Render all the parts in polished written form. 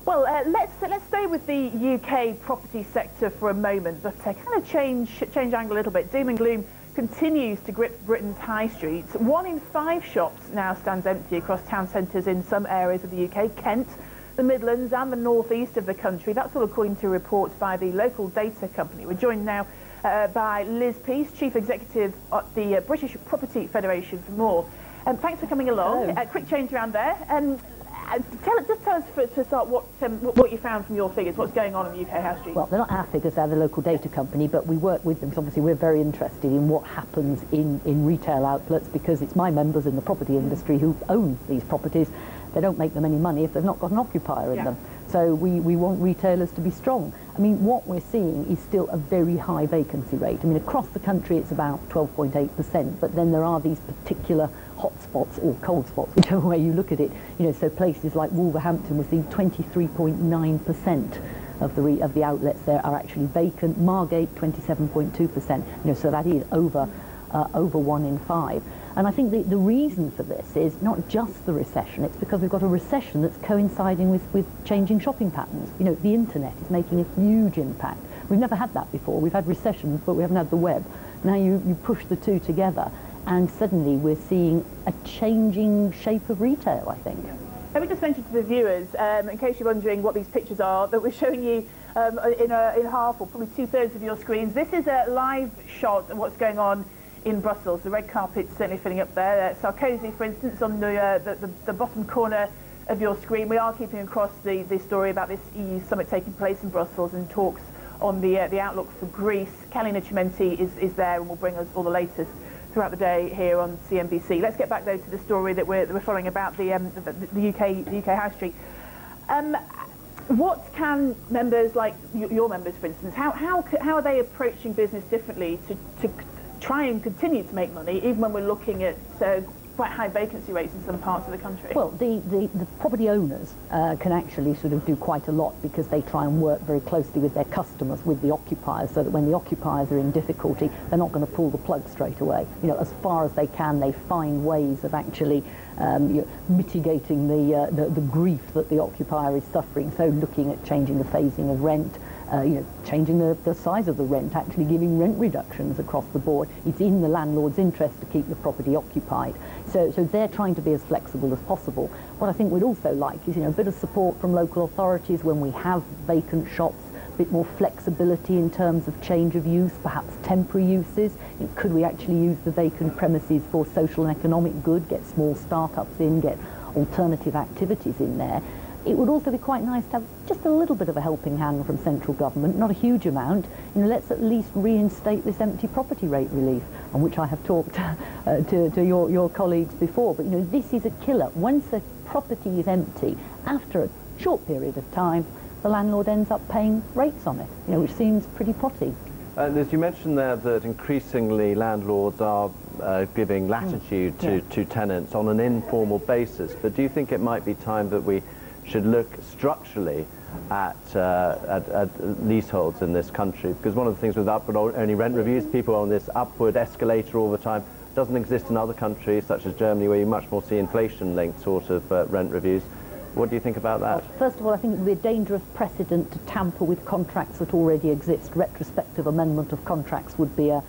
Well, let's stay with the UK property sector for a moment, but kind of change angle a little bit. Doom and gloom continues to grip Britain's high streets. 1 in 5 shops now stands empty across town centres in some areas of the UK, Kent, the Midlands and the north east of the country. That's all according to reports by the local data company. We're joined now by Liz Peace, Chief Executive at the British Property Federation, for more. Thanks for coming along. Quick change around there. Just tell us to start what you found from your figures, what's going on in the UK House Street. Well, they're not our figures, they're the local data company, but we work with them because obviously we're very interested in what happens in retail outlets, because it's my members in the property industry who own these properties. They don't make them any money if they've not got an occupier in them. So we want retailers to be strong. I mean, what we're seeing is still a very high vacancy rate. I mean, across the country it's about 12.8%, but then there are these particular hot spots or cold spots, whichever way you look at it. You know, so places like Wolverhampton, we're seeing 23.9% of the outlets there are actually vacant. Margate, 27.2%. You know, so that is over 1 in 5. And I think the reason for this is not just the recession, it's because we've got a recession that's coinciding with changing shopping patterns. You know, the internet is making a huge impact. We've never had that before. We've had recessions, but we haven't had the web. Now you push the two together, and suddenly we're seeing a changing shape of retail, I think. Let me just mention to the viewers, in case you're wondering what these pictures are, that we're showing you in half or probably 2/3 of your screens. This is a live shot of what's going on in Brussels. The red carpet's certainly filling up there. Sarkozy, for instance, on the bottom corner of your screen. We are keeping across the story about this EU summit taking place in Brussels and talks on the outlook for Greece. Kalina Chimenti is there and will bring us all the latest throughout the day here on CNBC. Let's get back though to the story that we're following about the UK High Street. What can members like your members, for instance, how are they approaching business differently to try and continue to make money, even when we're looking at quite high vacancy rates in some parts of the country? Well, the property owners can actually sort of do quite a lot, because they try and work very closely with their customers, with the occupiers, so that when the occupiers are in difficulty, they're not going to pull the plug straight away. You know, as far as they can, they find ways of actually mitigating the grief that the occupier is suffering. So looking at changing the phasing of rent, you know, changing the size of the rent, actually giving rent reductions across the board. It's in the landlord's interest to keep the property occupied. So they're trying to be as flexible as possible. What I think we'd also like is, you know, a bit of support from local authorities when we have vacant shops, a bit more flexibility in terms of change of use, perhaps temporary uses. You know, could we actually use the vacant premises for social and economic good, get small startups in, get alternative activities in there? It would also be quite nice to have just a little bit of a helping hand from central government, not a huge amount. You know, let's at least reinstate this empty property rate relief, on which I have talked to your colleagues before. But you know, this is a killer. Once a property is empty, after a short period of time, the landlord ends up paying rates on it, you know, which seems pretty potty. As you mentioned there, that increasingly landlords are giving latitude to tenants on an informal basis. But do you think it might be time that we should look structurally at leaseholds in this country? Because one of the things with upward-only rent reviews, people are on this upward escalator all the time. It doesn't exist in other countries, such as Germany, where you much more see inflation-linked sort of rent reviews. What do you think about that? Well, first of all, I think it would be a dangerous precedent to tamper with contracts that already exist. Retrospective amendment of contracts would be a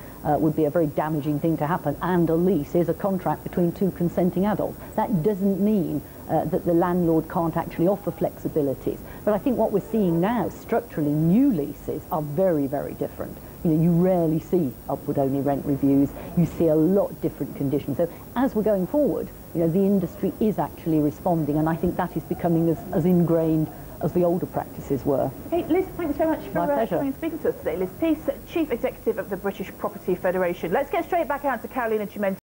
very damaging thing to happen, and a lease is a contract between two consenting adults. That doesn't mean that the landlord can't actually offer flexibilities. But I think what we're seeing now, structurally, new leases are very, very different. You know, you rarely see upward-only rent reviews. You see a lot different conditions. So as we're going forward, you know, the industry is actually responding, and I think that is becoming as ingrained as the older practices were. Hey, Liz, thanks very much for coming and speaking to us today. Liz Peace, Chief Executive of the British Property Federation. Let's get straight back out to Kalina Chimenti.